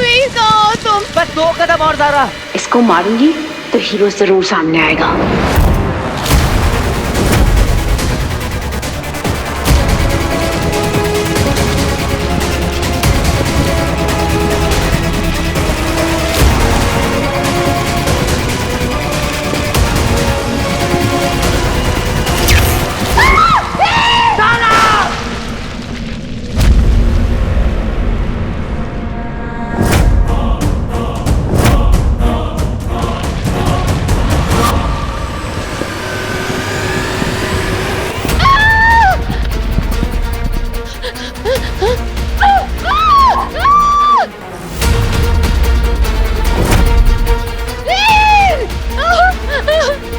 वीर कहाँ हो तुम? बस 2 कदम और ज़ारा। इसको मारूंगी तो हीरो जरूर सामने आएगा।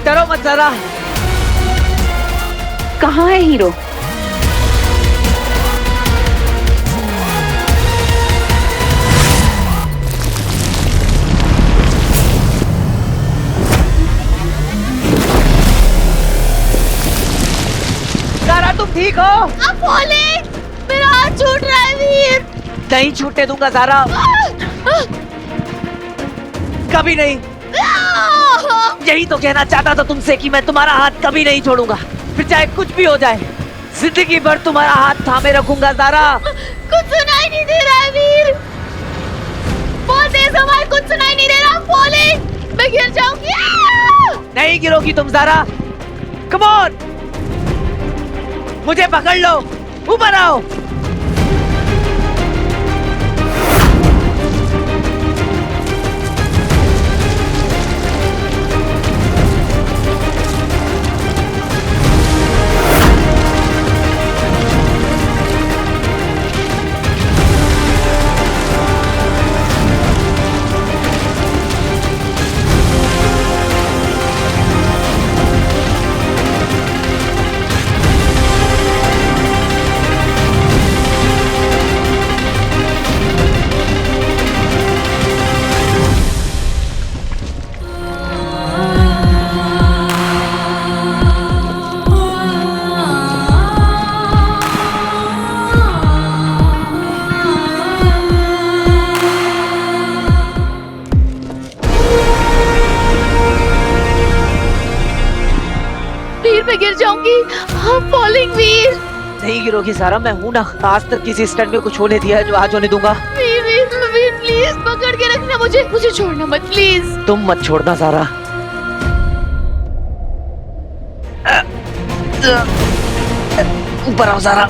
डरो मत ज़ारा। कहाँ है हीरो? ज़ारा तुम ठीक हो? अब बोले, मेरा हाथ छूट रहा है वीर। नहीं छूटने दूंगा ज़ारा, कभी नहीं। यही तो कहना चाहता था तुमसे कि मैं तुम्हारा हाथ कभी नहीं छोड़ूंगा, फिर चाहे कुछ भी हो जाए, जिंदगी भर तुम्हारा हाथ थामे रखूंगा ज़ारा। कुछ सुनाई नहीं दे रहा है वीर, बहुत तेज आवाज, कुछ सुनाई नहीं दे रहा। बोले, मैं गिर जाऊंगी। नहीं गिरोगी तुम ज़ारा, कम ऑन, मुझे पकड़ लो, ऊपर आओ। मैं गिर जाऊंगी। I'm falling, वीर। नहीं गिरोगी ज़ारा, मैं हूं ना। आज तक किसी स्टंट में कुछ होने दिया है जो आज होने दूंगा। वीर वीर वीर प्लीज पकड़ के रखना मुझे, मुझे छोड़ना मत प्लीज। तुम मत छोड़ना ज़ारा। ऊपर आओ ज़ारा।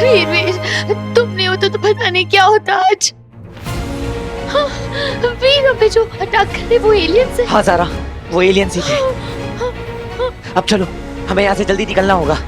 वीर वीर तुम नहीं होते तो पता नहीं क्या होता आज। हाँ, वीर हमें जो अटैक करे वो एलियंस है। हाँ ज़ारा, वो एलियंस ही थे। अब चलो, हमें यहाँ से जल्दी निकलना होगा।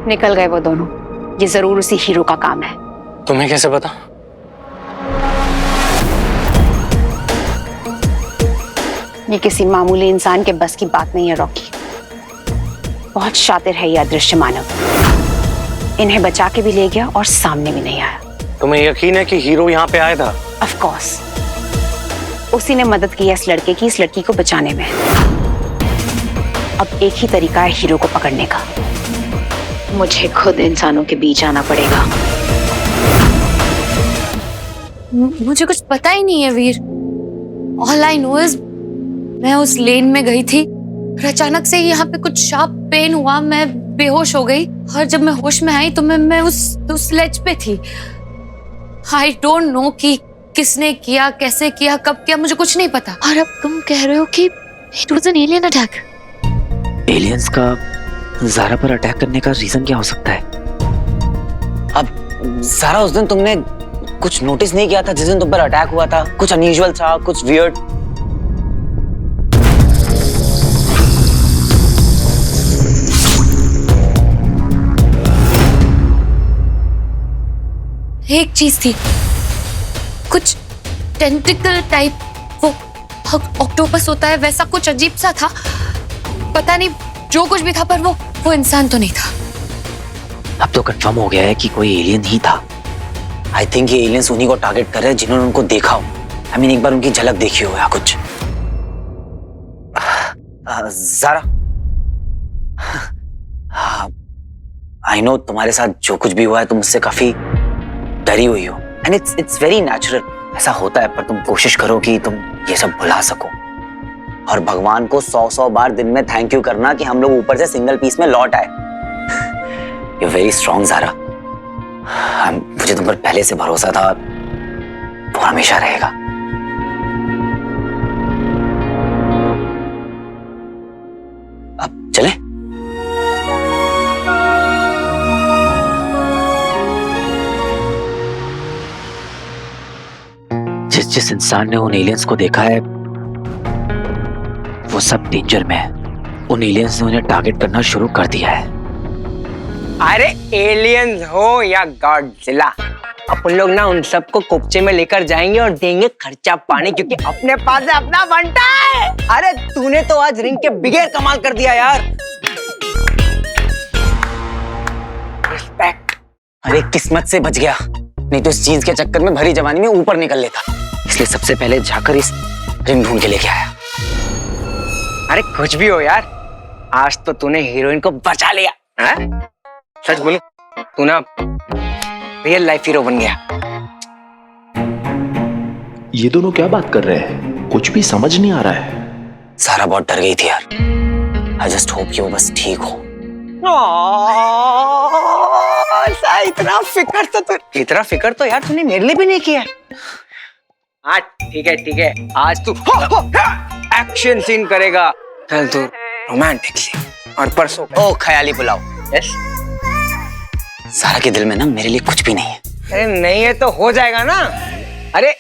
निकल गए वो दोनों। ये जरूर उसी हीरो का काम है। तुम्हें कैसे पता? ये किसी मामूली इंसान के बस की बात नहीं है रॉकी। बहुत शातिर है ये अदृश्य मानव। इन्हें बचा के भी ले गया और सामने भी नहीं आया। तुम्हें यकीन है कि हीरो यहाँ पे आया था? ऑफ कोर्स, उसी ने मदद की है इस लड़के की, इस लड़की को बचाने में। अब एक ही तरीका है हीरो को पकड़ने का। मुझे खुद इंसानों के बीच आना पड़ेगा। मुझे कुछ पता ही नहीं है वीर। All I know is मैं उस लेन में गई थी और अचानक से यहाँ पे कुछ शार्प पेन हुआ, मैं बेहोश हो गई और जब मैं होश में आई तो मैं उस लेज पे थी। I don't know कि किसने किया, कैसे किया, कब किया, मुझे कुछ नहीं पता। और अब तुम कह रहे हो कि it was an alien attack। Aliens का ज़ारा पर अटैक करने का रीजन क्या हो सकता है? अब ज़ारा, उस दिन तुमने कुछ नोटिस नहीं किया था जिस दिन तुम पर अटैक हुआ था? कुछ अनयूजुअल था, कुछ वियर्ड? एक चीज थी, कुछ टेंटिकल टाइप, वो ऑक्टोपस होता है वैसा कुछ अजीब सा था। पता नहीं जो कुछ भी था, पर वो इंसान तो नहीं था। अब तो कंफर्म हो गया है कि कोई एलियन ही था। आई थिंक ये एलियंस उन्हीं को टारगेट कर रहे हैं जिन्होंने उनको देखा हो। आई मीन एक बार उनकी झलक देखी हो या कुछ। ज़ारा, आई नो तुम्हारे साथ जो कुछ भी हुआ है तुम उससे काफी डरी हुई हो, एंड इट्स वेरी नेचुरल। ऐसा होता है, पर तुम कोशिश करो कि तुम ये सब भुला सको, और भगवान को 100 बार दिन में थैंक यू करना कि हम लोग ऊपर से सिंगल पीस में लौट आए। You very strong Zara. मुझे तुम पर पहले से भरोसा था, वो हमेशा रहेगा। अब चले? जिस इंसान ने उन एलियंस को देखा है वो सब डेंजर में है। उन एलियंस ने उन्हें टारगेट करना शुरू कर दिया है। अरे एलियंस हो या गॉडजिला, अपन लोग ना उन सबको कोपचे में लेकर जाएंगे और देंगे खर्चा पानी, क्योंकि अपने पास से अपना बनता है। अरे तूने तो आज रिंग के बिगेर कमाल कर दिया यार। रिस्पेक्ट। अरे किस्मत से बच गया, नहीं तो इस चीज के चक्कर में भरी जवानी में ऊपर निकल लेता। इसलिए सबसे पहले जाकर इस रिंग ढूंढ के लेके आया। अरे कुछ भी हो यार, आज तो तूने हीरोइन को बचा लिया। हाँ? सच बोलूं, तू ना रियल लाइफ हीरो बन गया। ये दोनों क्या बात कर रहे हैं? कुछ भी समझ नहीं आ रहा है। सारा बहुत डर गई थी यार। आई जस्ट होप कि वो बस ठीक हो। इतना फिक्र तो यार तूने मेरे लिए भी नहीं किया। हाँ ठीक है, आज तू एक्शन सीन करेगा, कल तू रोमांटिक सीन, और परसों ओ ख्याली पुलाव। यस। सारा के दिल में ना मेरे लिए कुछ भी नहीं है। अरे नहीं है तो हो जाएगा ना। अरे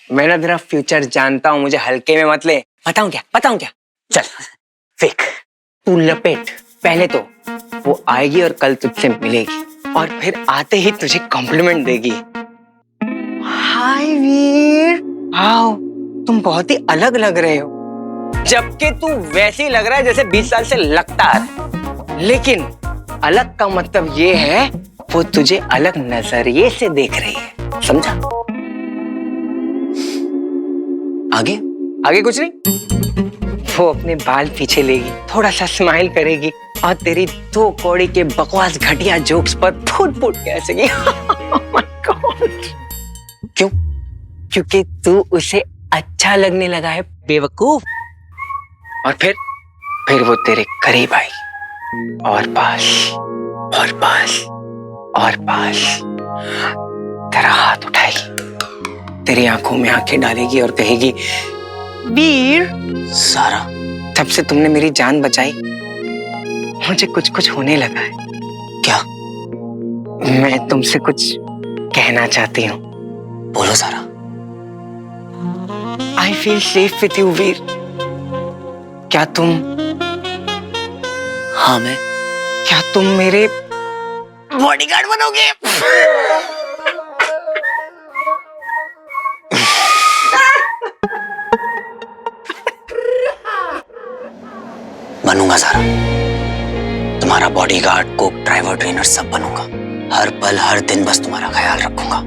मैं ना तेरा फ्यूचर जानता हूँ, मुझे हल्के में मत ले। बताऊं क्या? चल फेक। तू लपेट। पहले तो वो आएगी और कल तुझसे मिलेगी, और फिर आते ही तुझे कॉम्प्लीमेंट देगी। हाय वीर, आओ, तुम बहुत ही अलग लग रहे हो। जबकि तू वैसे ही लग रहा है जैसे 20 साल से लगता है। लेकिन अलग का मतलब ये है वो तुझे अलग नजरिए से देख रही है, समझा? आगे कुछ नहीं। वो अपने बाल पीछे लेगी, थोड़ा सा स्माइल करेगी, और तेरी 2 कौड़ी के बकवास घटिया जोक्स पर फूट के हंसेगी। क्यों? क्योंकि तू उसे अच्छा लगने लगा है, बेवकूफ। और फिर वो तेरे करीब आई, और पास तेरा हाथ उठाएगी, तेरी आंखों में आंखें डालेगी और कहेगी, वीर सारा, जब से तुमने मेरी जान बचाई मुझे कुछ होने लगा है। क्या? मैं तुमसे कुछ कहना चाहती हूँ। बोलो Sara. I feel safe with you Veer. क्या तुम मेरे बॉडीगार्ड बनोगे? बनूंगा सारा, तुम्हारा बॉडीगार्ड, कुक, ड्राइवर, ट्रेनर सब बनूंगा। हर पल हर दिन बस तुम्हारा ख्याल रखूंगा,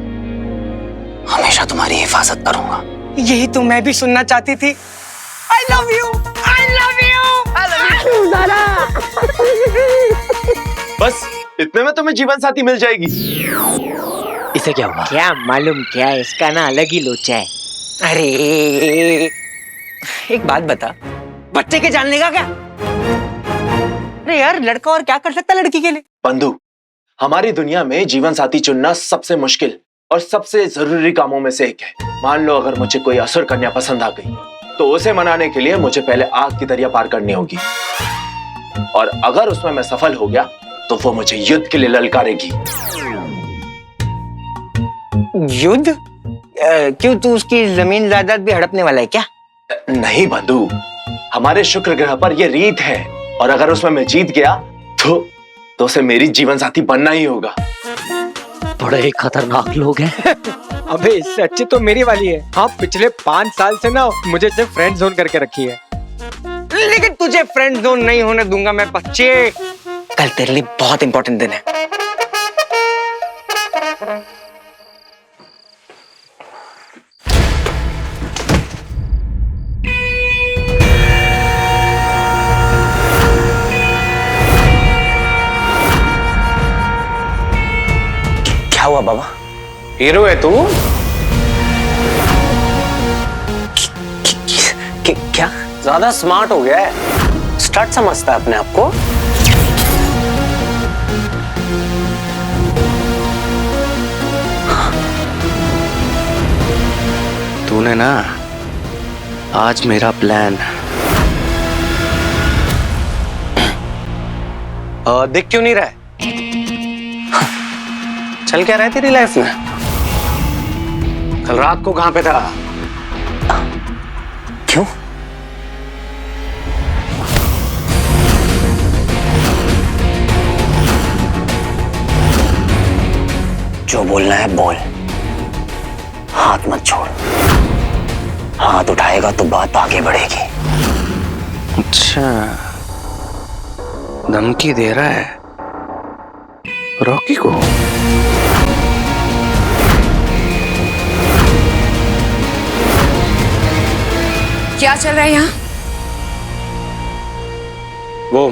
हमेशा तुम्हारी हिफाजत करूंगा। यही तो मैं भी सुनना चाहती थी। I love you, I love you, I love you, सारा। बस इतने में तुम्हें जीवन साथी मिल जाएगी। इसे क्या हुआ? क्या मालूम, क्या इसका ना अलग ही लोचा है। अरे एक बात बता, बच्चे के जानने का क्या? अरे यार, लड़का और क्या कर सकता है लड़की के लिए? बंधु, हमारी दुनिया में जीवन साथी चुनना सबसे मुश्किल और सबसे जरूरी कामों में से एक है। मान लो अगर मुझे कोई असुर कन्या पसंद आ गई, तो उसे मनाने के लिए मुझे पहले आग की दरिया पार करनी होगी, और अगर उसमें मैं सफल हो गया तो वो मुझे युद्ध के लिए ललकारेगी। युद्ध? क्यों, तू उसकी जमीन जायदाद भी हड़पने वाला है क्या? नहीं बंधु, हमारे शुक्र ग्रह पर यह रीत है, और अगर उसमें मैं जीत गया तो उसे मेरी जीवन साथी बनना ही होगा। बड़े ही खतरनाक लोग हैं। अबे इससे अच्छी तो मेरी वाली है। हाँ, पिछले 5 साल से ना मुझे सिर्फ फ्रेंड जोन करके रखी है। लेकिन तुझे फ्रेंड जोन नहीं होने दूंगा मैं बच्चे। कल तेरे लिए बहुत इंपॉर्टेंट दिन है। क्या हुआ बाबा? हीरो है तू? क्या ज्यादा स्मार्ट हो गया है। स्टार्ट समझता है अपने आप को? तूने ना आज मेरा प्लान देख क्यों नहीं रहा है? चल क्या रहा है तेरी लाइफ में? कल रात को कहां पे था? क्यों? जो बोलना है बोल, हाथ मत छोड़। हाथ उठाएगा तो बात आगे बढ़ेगी। अच्छा, धमकी दे रहा है रॉकी को? क्या चल रहा है यहाँ? वो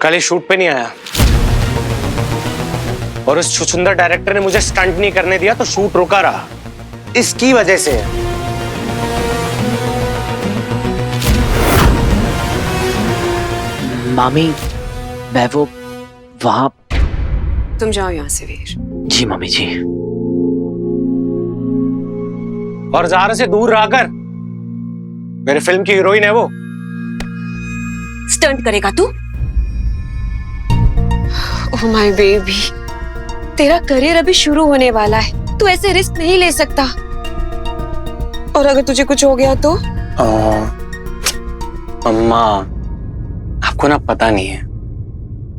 कल ही शूट पे नहीं आया और उस छुछुंदर डायरेक्टर ने मुझे स्टंट नहीं करने दिया तो शूट रुका रहा। इसकी वजह से। मामी, मैं वो वहां। तुम जाओ यहाँ से वीर। जी मम्मी जी। और ज़ारा से दूर रहकर, मेरे फिल्म की हीरोइन है वो। स्टंट करेगा तू? ओह माय बेबी, तेरा करियर अभी शुरू होने वाला है, तू ऐसे रिस्क नहीं ले सकता। और अगर तुझे कुछ हो गया तो? अम्मा, आपको ना पता नहीं है,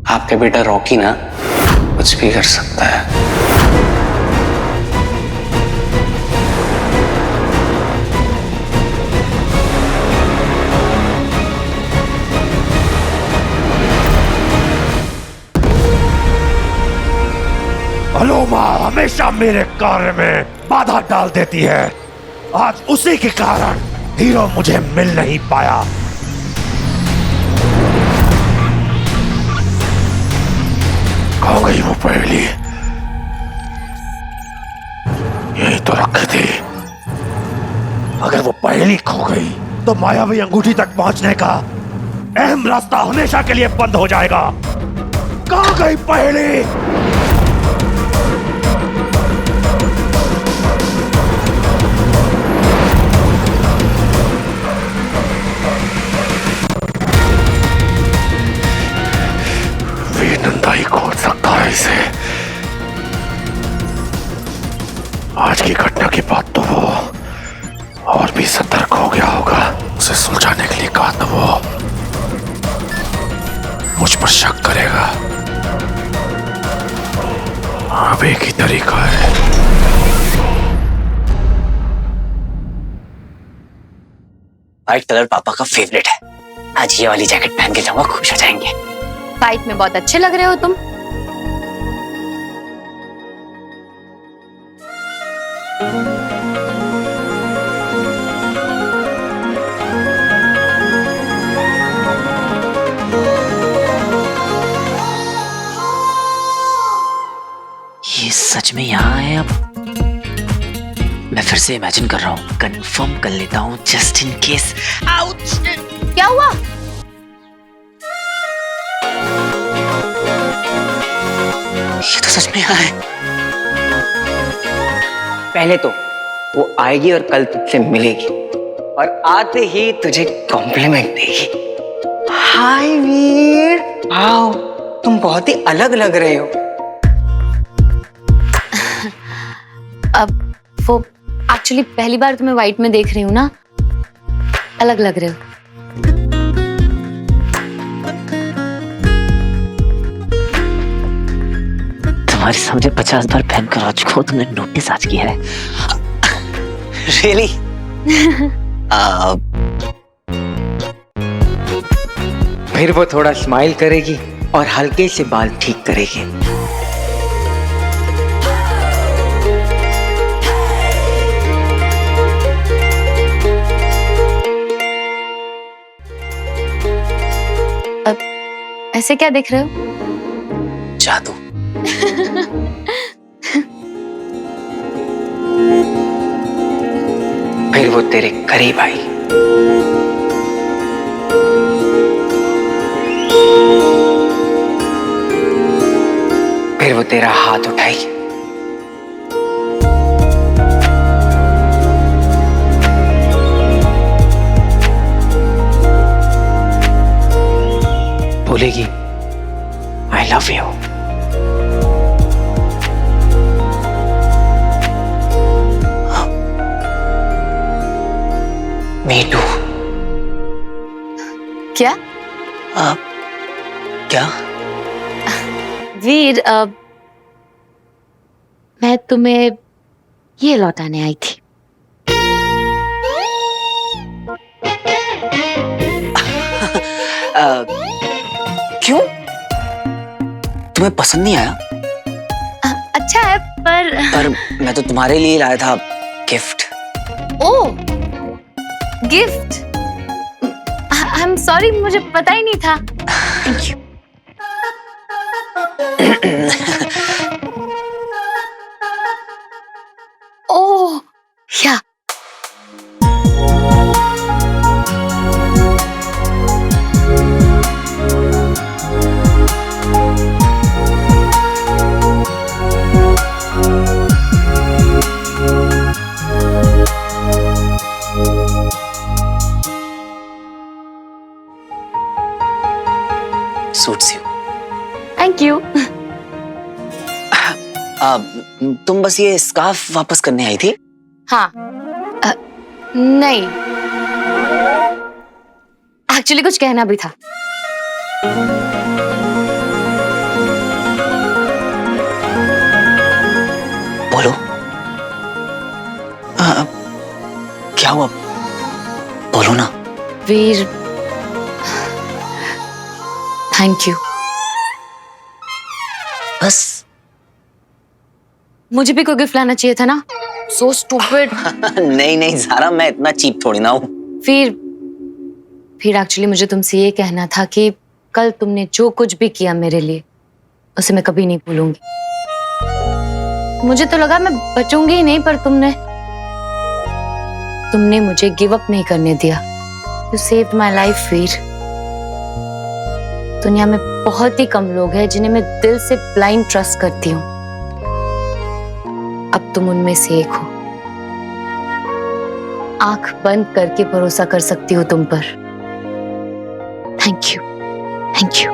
आपका बेटा रॉकी ना कुछ भी कर सकता है। अलोमा हमेशा मेरे कार्य में बाधा डाल देती है। आज उसी के कारण हीरो मुझे मिल नहीं पाया। कहाँ गई वो पहेली? यही तो रखी थी। अगर वो पहेली खो गई तो मायावी अंगूठी तक पहुंचने का अहम रास्ता हमेशा के लिए बंद हो जाएगा। कहाँ गई पहेली? नंदा ही खोज सकता है इसे। आज की घटना के बाद तो वो और भी सतर्क हो गया होगा। उसे सुलझाने के लिए कहा तो वो मुझ पर शक करेगा। अब एक ही तरीका है। व्हाइट कलर पापा का फेवरेट है। आज ये वाली जैकेट पहन के जाऊंगा, खुश हो जाएंगे। फाइट में बहुत अच्छे लग रहे हो तुम। ये सच में यहाँ है? अब मैं फिर से इमेजिन कर रहा हूँ, कंफर्म कर लेता हूँ जस्ट इन केस। आउच! क्या हुआ? ये तो सच में यहाँ है। पहले तो वो आएगी और कल तुझसे मिलेगी और आते ही तुझे कॉम्प्लीमेंट देगी। हाय वीर, आओ, तुम बहुत ही अलग लग रहे हो। अब वो एक्चुअली पहली बार तुम्हें व्हाइट में देख रही हूँ ना, अलग लग रहे हो। तुम्हारे सामने 50 बार पहन कर आ चुका हूँ, तुमने नोटिस आज किया है? रियली? फिर वो थोड़ा स्माइल करेगी और हल्के से बाल ठीक करेगी। ऐसे क्या देख रहे हो? जादू। फिर वो तेरे करीब आई। फिर वो तेरा हाथ उठाई। बोलेगी I love you. Me too. क्या? क्या? वीर, मैं तुम्हें ये लौटाने आई थी। क्यों? तुम्हें पसंद नहीं आया? अच्छा है, पर मैं तो तुम्हारे लिए लाया था गिफ्ट। ओ, गिफ्ट। आई एम सॉरी, मुझे पता ही नहीं था। Thank you. ओह, या। Suits you. Thank you. तुम बस ये स्कार्फ वापस करने आई थी? हाँ, नहीं, एक्चुअली कुछ कहना भी था। बोलो। क्या हुआ? बोलो ना। वीर, थैंक यू। बस? मुझे भी कोई गिफ्ट लाना चाहिए था ना। So stupid. नहीं नहीं ज़ारा, मैं इतना चीप थोड़ी ना हूँ। फिर एक्चुअली मुझे तुमसे ये कहना था कि कल तुमने जो कुछ भी किया मेरे लिए, उसे मैं कभी नहीं भूलूंगी। मुझे तो लगा मैं बचूंगी ही नहीं, पर तुमने मुझे गिव अप नहीं करने दिया। यू सेव्ड माय लाइफ वीर। दुनिया में बहुत ही कम लोग हैं जिन्हें मैं दिल से ब्लाइंड ट्रस्ट करती हूँ। अब तुम उनमें से एक हो। आंख बंद करके भरोसा कर सकती हूँ तुम पर। Thank you, thank you.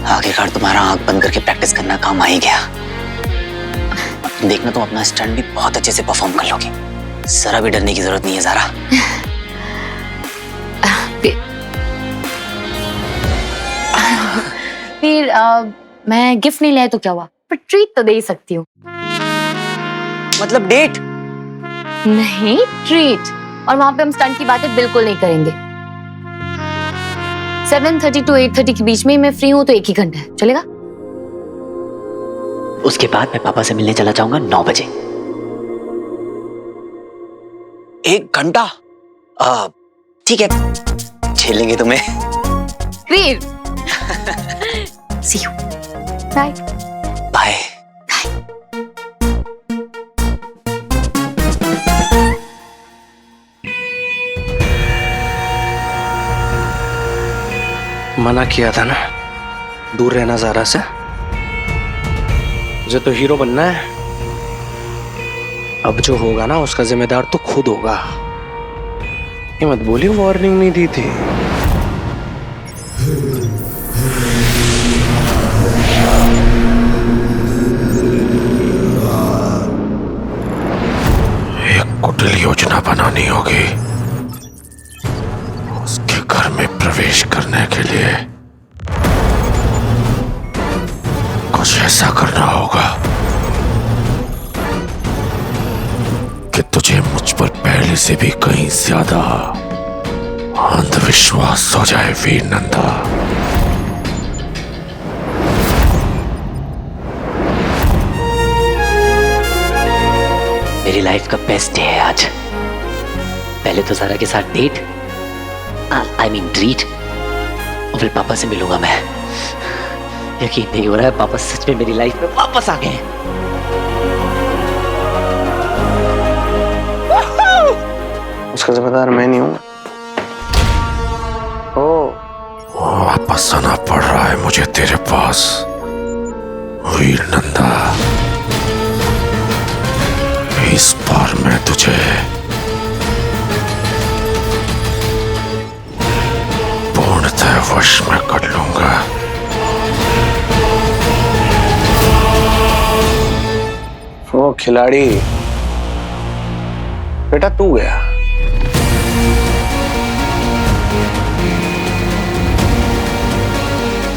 आखिरकार तुम्हारा आंख बंद करके प्रैक्टिस करना काम आ ही गया। देखना, तुम अपना स्टंट भी बहुत अच्छे से परफॉर्म कर लोगी। जरा भी डरने की जरूरत नहीं है ज़ारा। फिर मैं गिफ्ट नहीं लाया तो क्या हुआ, पर ट्रीट तो दे ही सकती हूँ। मतलब डेट? नहीं, ट्रीट। और वहां पे हम स्टंट की बातें बिल्कुल नहीं करेंगे। 7:30 to 8:30 के बीच में मैं फ्री हूँ, तो 1 ही घंटा है, चलेगा? उसके बाद मैं पापा से मिलने चला जाऊंगा 9 बजे। 1 घंटा? ठीक है, झेलेंगे तुम्हें। वीर, सी यू। बाय। बाय। मना किया था ना, दूर रहना ज़ारा से। मुझे तो हीरो बनना है। अब जो होगा ना, उसका जिम्मेदार तो खुद होगा। ये मत बोली वार्निंग नहीं दी थी। एक कुटिल योजना बनानी होगी। घर में प्रवेश करने के लिए कुछ ऐसा करना होगा कि तुझे मुझ पर पहले से भी कहीं ज्यादा अंधविश्वास हो जाए वीर नंदा। मेरी लाइफ का बेस्ट डे है आज। पहले तो सारा के साथ डेट, आई मीन ट्रीट, और फिर पापा से मिलूंगा मैं। यकीन नहीं हो रहा है पापा सच में मेरी लाइफ में वापस आ गए। उसका जिम्मेदार मैं नहीं हूँ। वापस आना पड़ रहा है मुझे तेरे पास वीर नंदा। इस बार मैं तुझे पूर्णतः वश में कर लूंगा। वो खिलाड़ी बेटा तू गया।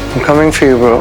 I'm coming for you, bro.